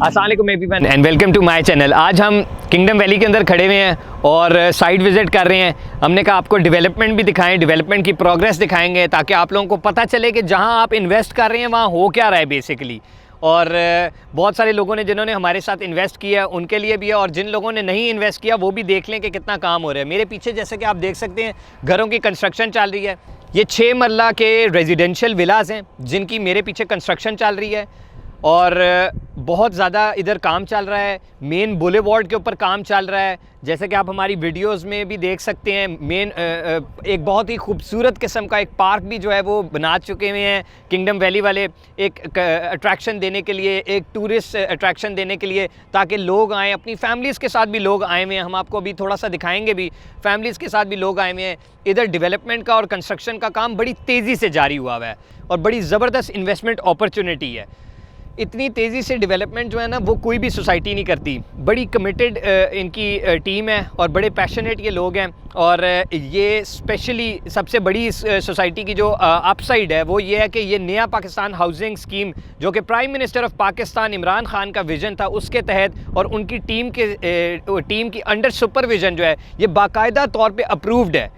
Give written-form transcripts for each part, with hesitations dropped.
अस्सलाम वालेकुम everyone and welcome to my channel. आज हम किंगडम वैली के अंदर खड़े हुए हैं और साइट विज़िट कर रहे हैं। हमने कहा आपको डेवलपमेंट भी दिखाएं, डेवलपमेंट की प्रोग्रेस दिखाएंगे ताकि आप लोगों को पता चले कि जहां आप इन्वेस्ट कर रहे हैं वहां हो क्या रहा है बेसिकली। और बहुत सारे लोगों ने जिन्होंने हमारे साथ इन्वेस्ट किया उनके लिए भी है, और जिन लोगों ने नहीं इन्वेस्ट किया वो भी देख लें कि कितना काम हो रहा है। मेरे पीछे जैसे कि आप देख सकते हैं घरों की कंस्ट्रक्शन चल रही है। ये 6 मरला के रेजिडेंशियल विलाज हैं जिनकी मेरे पीछे कंस्ट्रक्शन चल रही है और बहुत ज़्यादा इधर काम चल रहा है। मेन बुलेवार्ड के ऊपर काम चल रहा है, जैसे कि आप हमारी वीडियोस में भी देख सकते हैं। मेन एक बहुत ही खूबसूरत किस्म का एक पार्क भी जो है वो बना चुके हुए हैं किंगडम वैली वाले, एक अट्रैक्शन देने के लिए, एक टूरिस्ट अट्रैक्शन देने के लिए, ताकि लोग आएँ। अपनी फैमिलीज़ के साथ भी लोग आए हुए हैं, हम आपको अभी थोड़ा सा दिखाएंगे भी। फैमिलीज़ के साथ भी लोग आए हुए हैं। इधर डेवलपमेंट का और कंस्ट्रक्शन का काम बड़ी तेज़ी से जारी हुआ हुआ है और बड़ी ज़बरदस्त इन्वेस्टमेंट अपॉर्चुनिटी है। इतनी तेज़ी से डेवलपमेंट जो है ना वो कोई भी सोसाइटी नहीं करती। बड़ी कमिटेड इनकी टीम है और बड़े पैशनेट ये लोग हैं। और ये स्पेशली सबसे बड़ी इस सोसाइटी की जो अपसाइड है वो ये है कि ये नया पाकिस्तान हाउसिंग स्कीम जो कि prime minister of Pakistan Imran Khan का विज़न था उसके तहत और उनकी टीम की अंडर सुपरविज़न जो है ये बाकायदा तौर पे अप्रूव्ड है।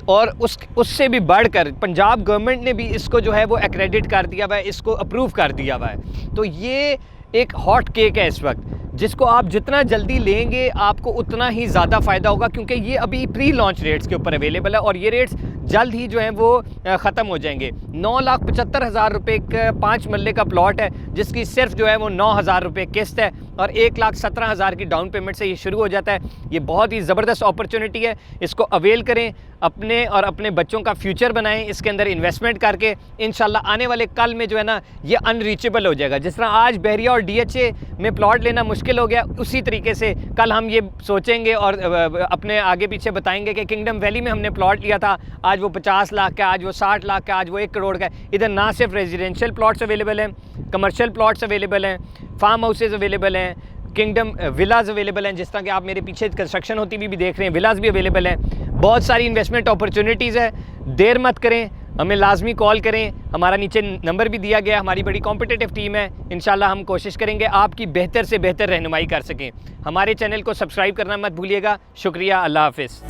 और उससे भी बढ़कर पंजाब गवर्नमेंट ने भी इसको जो है वो एक्रेडिट कर दिया हुआ है, इसको अप्रूव कर दिया हुआ है। तो ये एक हॉट केक है इस वक्त, जिसको आप जितना जल्दी लेंगे आपको उतना ही ज़्यादा फ़ायदा होगा, क्योंकि ये अभी प्री लॉन्च रेट्स के ऊपर अवेलेबल है और ये रेट्स जल्द ही जो हैं वो ख़त्म हो जाएंगे। 9,75,000 रुपये का 5 मरले का प्लॉट है, जिसकी सिर्फ जो है वो 9,000 रुपये किस्त है और 1,17,000 की डाउन पेमेंट से ये शुरू हो जाता है। ये बहुत ही ज़बरदस्त अपॉर्चुनिटी है, इसको अवेल करें, अपने और अपने बच्चों का फ्यूचर बनाएं इसके अंदर इन्वेस्टमेंट करके। इंशाल्लाह आने वाले कल में जो है ना ये अनरीचेबल हो जाएगा। जिस तरह आज बहरिया और DHA में प्लॉट लेना मुश्किल हो गया, उसी तरीके से कल हम ये सोचेंगे और अपने आगे पीछे बताएंगे कि किंगडम वैली में हमने प्लॉट लिया था, आज वो 50 लाख का, आज वो 60 लाख का, आज वो 1 करोड़ का है। इधर ना सिर्फ रेजिडेंशियल प्लॉट्स अवेलेबल हैं, कमर्शियल प्लॉट्स अवेलेबल हैं, फार्म हाउसेज अवेलेबल हैं, किंगडम विलाज अवेलेबल हैं। जिस तरह कि आप मेरे पीछे कंस्ट्रक्शन होती भी देख रहे हैं, विलाज भी अवेलेबल हैं। बहुत सारी इन्वेस्टमेंट अपॉर्चुनिटीज़ है। देर मत करें, हमें लाजमी कॉल करें। हमारा नीचे नंबर भी दिया गया, हमारी बड़ी कॉम्पिटिटिव टीम है। इंशाल्लाह हम कोशिश करेंगे आपकी बेहतर से बेहतर रहनुमाई कर सकें। हमारे चैनल को सब्सक्राइब करना मत भूलिएगा। शुक्रिया, अल्लाह हाफिज़।